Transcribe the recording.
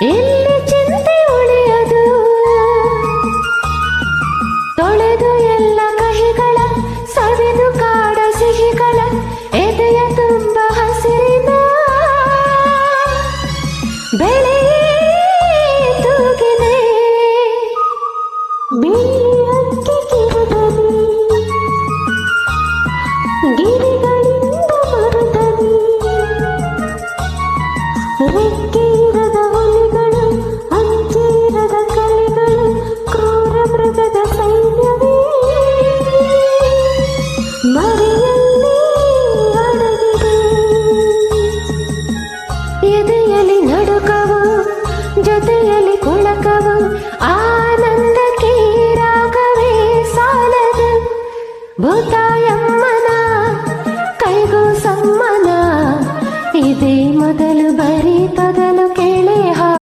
ಎಲ್ಲಿ ಚಿಂತೆ ಉಳಿಯದು ತೊಳೆದು ಎಲ್ಲ ಕಹಿಗಳ ಸವಿದು ಕಾಡ ಸಿಹಿಗಳ ಎದೆಯ ತುಂಬ ಹಸಿರಿನ ಬೆಳೆ ತೂಗಿದೆ ಬಿಳಿ ಹಕ್ಕಿ ಕಿರುದನಿ ಗಿರಿಗಳಿಂದ ಮರುದನಿ ರೆಕ್ಕೆಯಿರದ ಹುಲಿಗಳು ಅಂಜೀರದ ಕಲಿಗಳು ಕ್ರೂರ ಮೃಗದ ಸೈನ್ಯವೇ ಮರೆಯಲ್ಲಿ ಅಡಗಿದೆ ಎದೆಯಲ್ಲಿ ನಡುಕವು ಜೊತೆಯಲ್ಲಿ ಕೊಳಕವು ಆನಂದಕ್ಕೆ ರಾಗವೇ ಸಾಲದು ಭೂತ